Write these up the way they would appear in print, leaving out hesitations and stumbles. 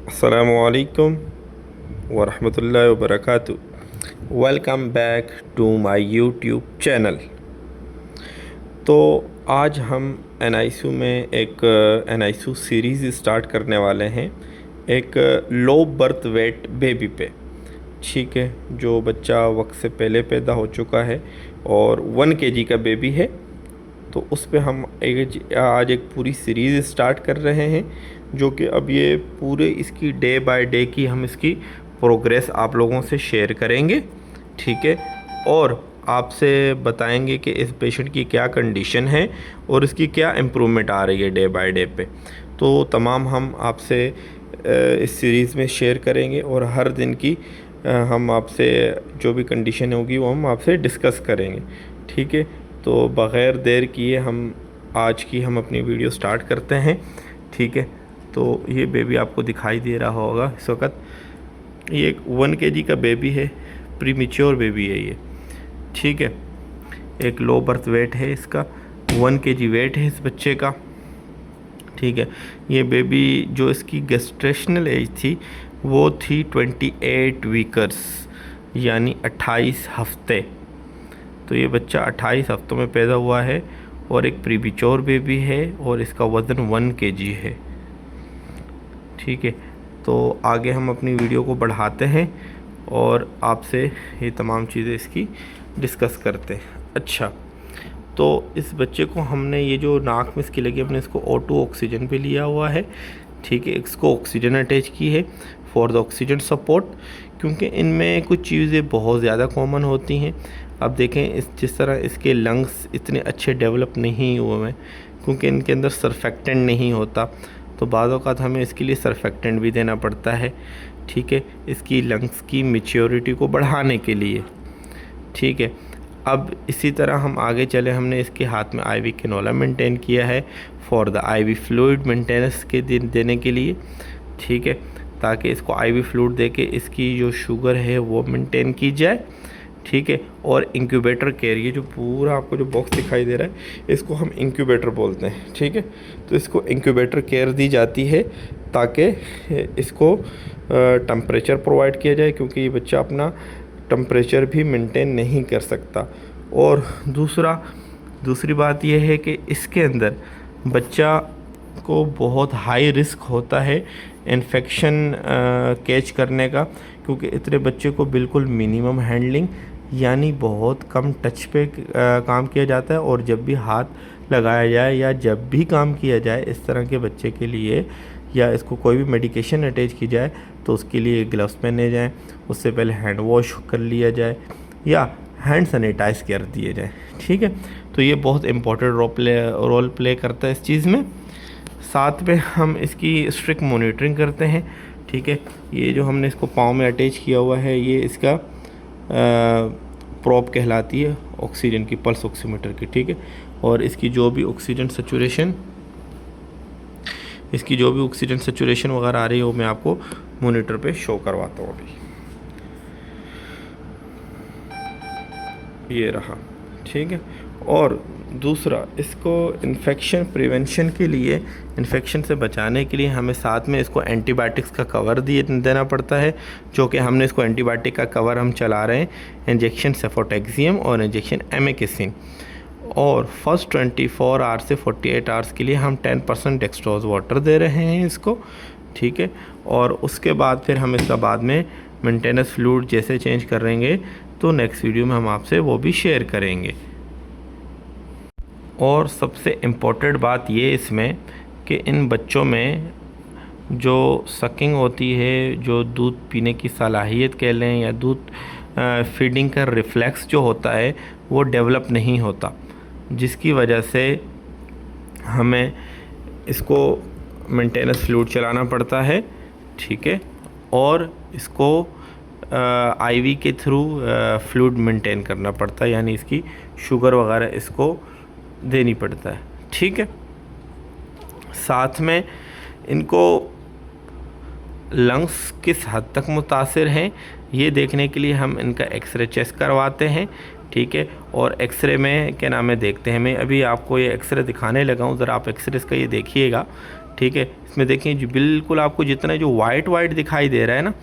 अस्सलामुअलैकुम वरहमतुल्लाहि वबरकातुहू। Welcome back to my YouTube channel. तो आज हम एनआईसीयू में एक एनआईसीयू सीरीज़ स्टार्ट करने वाले हैं, एक लो बर्थ वेट बेबी पे। ठीक है, जो बच्चा वक्त से पहले पैदा हो चुका है और 1 केजी का बेबी है, तो उस पे हम आज एक पूरी सीरीज़ स्टार्ट कर रहे हैं, जो कि अब ये पूरे इसकी डे बाय डे की हम इसकी प्रोग्रेस आप लोगों से शेयर करेंगे। ठीक है, और आपसे बताएंगे कि इस पेशेंट की क्या कंडीशन है और इसकी क्या इम्प्रूवमेंट आ रही है डे बाय डे पे। तो तमाम हम आपसे इस सीरीज़ में शेयर करेंगे और हर दिन की हम आपसे जो भी कंडीशन होगी वो हम आपसे डिस्कस करेंगे। ठीक है, तो बग़ैर देर किए हम अपनी वीडियो स्टार्ट करते हैं। ठीक है, तो ये बेबी आपको दिखाई दे रहा होगा इस वक्त। ये एक 1 केजी का बेबी है, प्रीमेच्योर बेबी है ये। ठीक है, एक लो बर्थ वेट है इसका, 1 केजी वेट है इस बच्चे का। ठीक है, ये बेबी जो इसकी गेस्टेशनल एज थी वो थी 28 वीकर्स, यानी 28 हफ्ते। तो ये बच्चा 28 हफ्तों में पैदा हुआ है और एक प्रीमेच्योर बेबी है और इसका वज़न 1 केजी है। ठीक है, तो आगे हम अपनी वीडियो को बढ़ाते हैं और आपसे ये तमाम चीज़ें इसकी डिस्कस करते हैं। अच्छा, तो इस बच्चे को हमने ये जो नाक में इसकी लगी, हमने इसको O2 ऑक्सीजन पे लिया हुआ है। ठीक है, इसको ऑक्सीजन अटैच की है फॉर द ऑक्सीजन सपोर्ट, क्योंकि इनमें कुछ चीज़ें बहुत ज़्यादा कॉमन होती हैं। अब देखें, जिस तरह इसके लंग्स इतने अच्छे डेवलप नहीं हुए हैं क्योंकि इनके अंदर सरफेक्टेंट नहीं होता, तो बाज़ औक़ात हमें इसके लिए सरफेक्टेंट भी देना पड़ता है। ठीक है, इसकी लंग्स की मैच्योरिटी को बढ़ाने के लिए। ठीक है, अब इसी तरह हम आगे चले, हमने इसके हाथ में IV कैनोला मेंटेन किया है for the IV fluid maintenance के देने के लिए। ठीक है, ताकि इसको IV फ्लूइड दे के इसकी जो शुगर है वो मेंटेन की जाए। ठीक है, और इंक्यूबेटर केयर, ये जो पूरा आपको जो बॉक्स दिखाई दे रहा है इसको हम इंक्यूबेटर बोलते हैं। ठीक है, तो इसको इंक्यूबेटर केयर दी जाती है ताकि इसको टेम्परेचर प्रोवाइड किया जाए, क्योंकि ये बच्चा अपना टेम्परेचर भी मेंटेन नहीं कर सकता। और दूसरी बात यह है कि इसके अंदर बच्चा को बहुत हाई रिस्क होता है इन्फेक्शन कैच करने का, क्योंकि इतने बच्चे को बिल्कुल मिनिमम हैंडलिंग यानी बहुत कम टच पे काम किया जाता है। और जब भी हाथ लगाया जाए या जब भी काम किया जाए इस तरह के बच्चे के लिए, या इसको कोई भी मेडिकेशन अटैच की जाए, तो उसके लिए ग्लव्स पहने जाएं, उससे पहले हैंड वॉश कर लिया जाए या हैंड सैनिटाइज कर दिए जाए। ठीक है, तो ये बहुत इम्पोर्टेंट रोल प्ले करता है इस चीज़ में। साथ में हम इसकी स्ट्रिक्ट मॉनिटरिंग करते हैं। ठीक है, ये जो हमने इसको पाँव में अटैच किया हुआ है ये इसका प्रोब कहलाती है ऑक्सीजन की, पल्स ऑक्सीमीटर की। ठीक है, और इसकी जो भी ऑक्सीजन सेचुरेशन वगैरह आ रही है वो मैं आपको मॉनिटर पे शो करवाता हूँ। अभी ये रहा। ठीक है, और दूसरा, इसको इन्फेक्शन प्रिवेंशन के लिए, इन्फेक्शन से बचाने के लिए हमें साथ में इसको एंटीबायोटिक्स का कवर देना पड़ता है, जो कि हमने इसको एंटीबायोटिक का कवर हम चला रहे हैं, इंजेक्शन सेफोटेक्सियम और इंजेक्शन एमेकिसिन। और फर्स्ट 24 आवर्स से 48 आवर्स के लिए हम 10% डेक्सट्रोज वाटर दे रहे हैं इसको। ठीक है, और उसके बाद फिर हम इसका बाद में मेंटेनेंस फ्लूइड जैसे चेंज करेंगे, तो नेक्स्ट वीडियो में हम आपसे वो भी शेयर करेंगे। और सबसे इम्पोर्टेंट बात ये इसमें कि इन बच्चों में जो सकिंग होती है, जो दूध पीने की सलाहियत कह लें या दूध फीडिंग का रिफ्लेक्स जो होता है वो डेवलप नहीं होता, जिसकी वजह से हमें इसको मेंटेनेंस फ्लूइड चलाना पड़ता है। ठीक है, और इसको IV के थ्रू फ्लूइड मेंटेन करना पड़ता है, यानी इसकी शुगर वगैरह इसको देनी पड़ता है। ठीक है, साथ में इनको लंग्स किस हद तक मुतासिर हैं ये देखने के लिए हम इनका एक्सरे चेस्ट करवाते हैं। ठीक है, और एक्सरे में क्या नाम है देखते हैं। मैं अभी आपको ये एक्सरे दिखाने लगा हूँ, ज़रा आप एक्सरे का ये देखिएगा। ठीक है। इसमें देखें जो बिल्कुल आपको जितना जो वाइट वाइट दिखाई दे रहा है ना,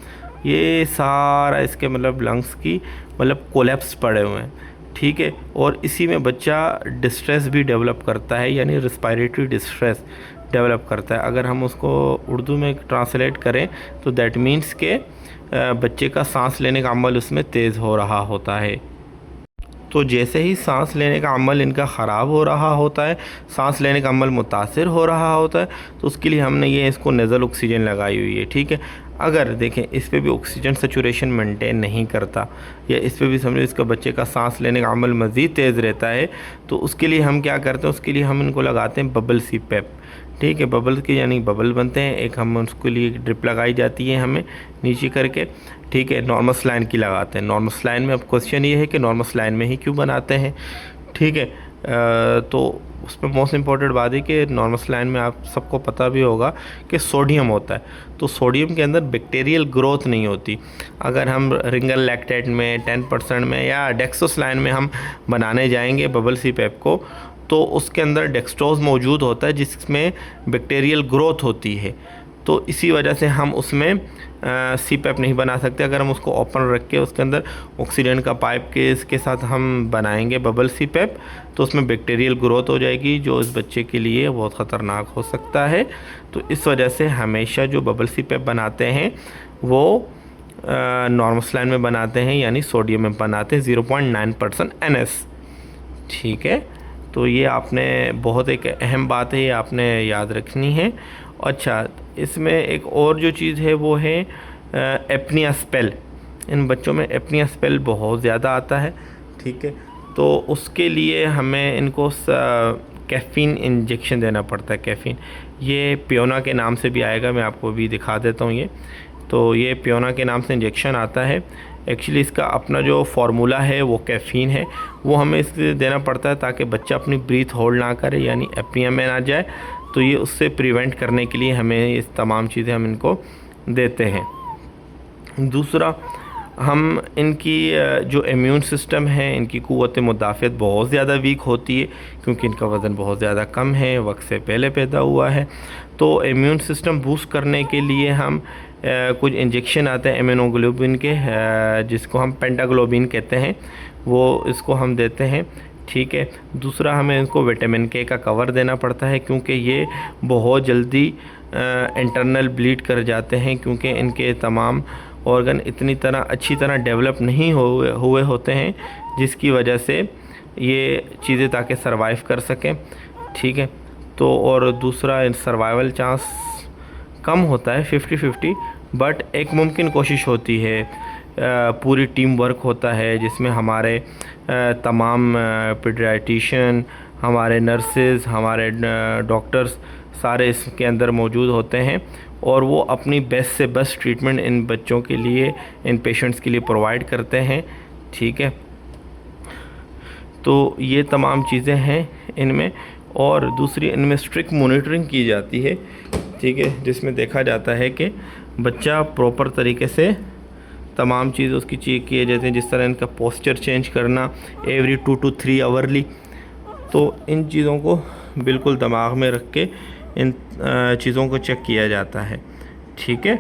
ये सारा इसके मतलब लंग्स की मतलब कोलैप्स पड़े हुए हैं, ठीक है। और इसी में बच्चा डिस्ट्रेस भी डेवलप करता है, यानी रिस्पायरेटरी डिस्ट्रेस डेवलप करता है। अगर हम उसको उर्दू में ट्रांसलेट करें तो दैट मीन्स के बच्चे का सांस लेने का अमल उसमें तेज़ हो रहा होता है। तो जैसे ही सांस लेने का अमल इनका ख़राब हो रहा होता है, सांस लेने का अमल मुतासिर हो रहा होता है, तो उसके लिए हमने ये इसको नेज़ल ऑक्सीजन लगाई हुई है, ठीक है। अगर देखें इस पे भी ऑक्सीजन सेचुरेशन मेंटेन नहीं करता, या इस पे भी समझो इसका बच्चे का सांस लेने का अमल मज़ीद तेज़ रहता है, तो उसके लिए हम क्या करते हैं, उसके लिए हम इनको लगाते हैं बबल CPAP, ठीक है। बबल के यानी बबल बनते हैं, एक हम उसके लिए ड्रिप लगाई जाती है हमें नीचे करके, ठीक है। नॉर्मल सलाइन की लगाते हैं। नॉर्मल सलाइन में अब क्वेश्चन ये है कि नॉर्मल सलाइन में ही क्यों बनाते हैं, ठीक है। तो उसमें मोस्ट इम्पॉर्टेंट बात है कि नॉर्मल सलाइन में आप सबको पता भी होगा कि सोडियम होता है, तो सोडियम के अंदर बैक्टीरियल ग्रोथ नहीं होती। अगर हम रिंगल लैक्टेट में 10% में या डेक्सोसलाइन में हम बनाने जाएंगे बबल CPAP को, तो उसके अंदर डेक्सट्रोज मौजूद होता है जिसमें बैक्टीरियल ग्रोथ होती है, तो इसी वजह से हम उसमें CPAP नहीं बना सकते। अगर हम उसको ओपन रख के उसके अंदर ऑक्सीजन का पाइप के इसके साथ हम बनाएंगे बबल CPAP, तो उसमें बैक्टीरियल ग्रोथ हो जाएगी जो इस बच्चे के लिए बहुत ख़तरनाक हो सकता है। तो इस वजह से हमेशा जो बबल CPAP बनाते हैं वो नॉर्मल सलाइन में बनाते हैं, यानी सोडियम में बनाते हैं 0.9% NS, ठीक है। तो ये आपने बहुत एक अहम बात है, ये आपने याद रखनी है। अच्छा, इसमें एक और जो चीज़ है वो है एपनिया स्पेल। इन बच्चों में एपनिया स्पेल बहुत ज़्यादा आता है, ठीक है। तो उसके लिए हमें इनको कैफ़ीन इंजेक्शन देना पड़ता है। कैफ़ीन ये पियोना के नाम से भी आएगा, मैं आपको भी दिखा देता हूँ ये। तो ये पियोना के नाम से इंजेक्शन आता है। एक्चुअली इसका अपना जो फार्मूला है वो कैफ़ीन है, वो हमें इसलिए देना पड़ता है ताकि बच्चा अपनी ब्रीथ होल्ड ना करे, यानी एपनिया में ना जाए। तो ये उससे प्रिवेंट करने के लिए हमें इस तमाम चीज़ें हम इनको देते हैं। दूसरा, हम इनकी जो इम्यून सिस्टम है, इनकी क़ुव्वत मुदाफ़ियत बहुत ज़्यादा वीक होती है क्योंकि इनका वज़न बहुत ज़्यादा कम है, वक्त से पहले पैदा हुआ है। तो इम्यून सिस्टम बूस्ट करने के लिए हम कुछ इंजेक्शन आते हैं इम्यूनोग्लोबिन के, जिसको हम पेंटाग्लोबिन कहते हैं, वो इसको हम देते हैं, ठीक है। दूसरा, हमें इनको विटामिन K का कवर देना पड़ता है क्योंकि ये बहुत जल्दी इंटरनल ब्लीड कर जाते हैं, क्योंकि इनके तमाम ऑर्गन इतनी तरह अच्छी तरह डेवलप नहीं हुए होते हैं, जिसकी वजह से ये चीज़ें ताकि सरवाइव कर सकें, ठीक है। तो और दूसरा, सर्वाइवल चांस कम होता है 50-50, बट एक मुमकिन कोशिश होती है। पूरी टीम वर्क होता है जिसमें हमारे तमाम पीडियाट्रिशियन, हमारे नर्सेज, हमारे डॉक्टर्स सारे इसके अंदर मौजूद होते हैं और वो अपनी बेस्ट से बेस्ट ट्रीटमेंट इन बच्चों के लिए, इन पेशेंट्स के लिए प्रोवाइड करते हैं, ठीक है। तो ये तमाम चीज़ें हैं इनमें। और दूसरी, इनमें स्ट्रिक्ट मॉनिटरिंग की जाती है, ठीक है, जिसमें देखा जाता है कि बच्चा प्रॉपर तरीके से तमाम चीज़ उसकी चेक किए जाते हैं, जिस तरह इनका पोस्चर चेंज करना एवरी 2 to 3 आवरली। तो इन चीज़ों को बिल्कुल दिमाग में रख के इन चीज़ों को चेक किया जाता है, ठीक है।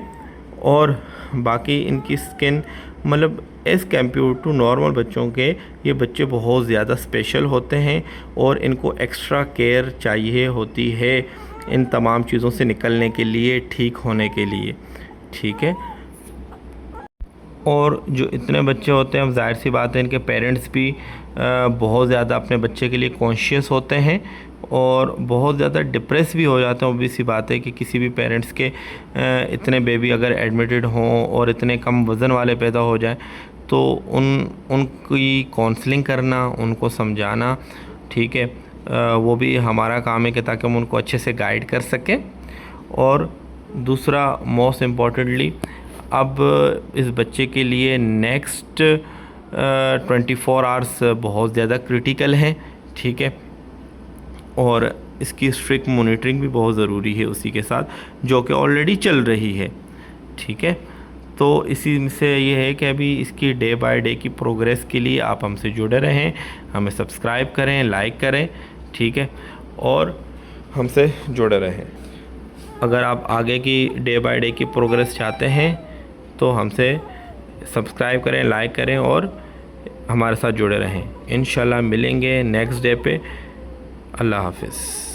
और बाकी इनकी स्किन मतलब एज़ कम्पेयर टू नॉर्मल बच्चों के, ये बच्चे बहुत ज़्यादा स्पेशल होते हैं और इनको एक्स्ट्रा केयर चाहिए होती है इन तमाम चीज़ों से निकलने के लिए, ठीक होने के लिए, ठीक है। और जो इतने बच्चे होते हैं, अब जाहिर सी बात है इनके पेरेंट्स भी बहुत ज़्यादा अपने बच्चे के लिए कॉन्शियस होते हैं और बहुत ज़्यादा डिप्रेस भी हो जाते हैं। ऑब्वियस सी बात है कि किसी भी पेरेंट्स के इतने बेबी अगर एडमिटेड हों और इतने कम वज़न वाले पैदा हो जाएं, तो उनकी काउंसलिंग करना, उनको समझाना, ठीक है, वो भी हमारा काम है कि ताकि हम उनको अच्छे से गाइड कर सकें। और दूसरा, मोस्ट इम्पॉर्टेंटली, अब इस बच्चे के लिए नेक्स्ट 24 आवर्स बहुत ज़्यादा क्रिटिकल हैं, ठीक है। और इसकी स्ट्रिक्ट मॉनिटरिंग भी बहुत ज़रूरी है उसी के साथ, जो कि ऑलरेडी चल रही है, ठीक है। तो इसी से ये है कि अभी इसकी डे बाय डे की प्रोग्रेस के लिए आप हमसे जुड़े रहें, हमें सब्सक्राइब करें, लाइक करें, ठीक है, और हमसे जुड़े रहें। अगर आप आगे की डे बाय डे की प्रोग्रेस चाहते हैं तो हमसे सब्सक्राइब करें, लाइक करें और हमारे साथ जुड़े रहें। इंशाल्लाह मिलेंगे नेक्स्ट डे पे। अल्लाह हाफिज़।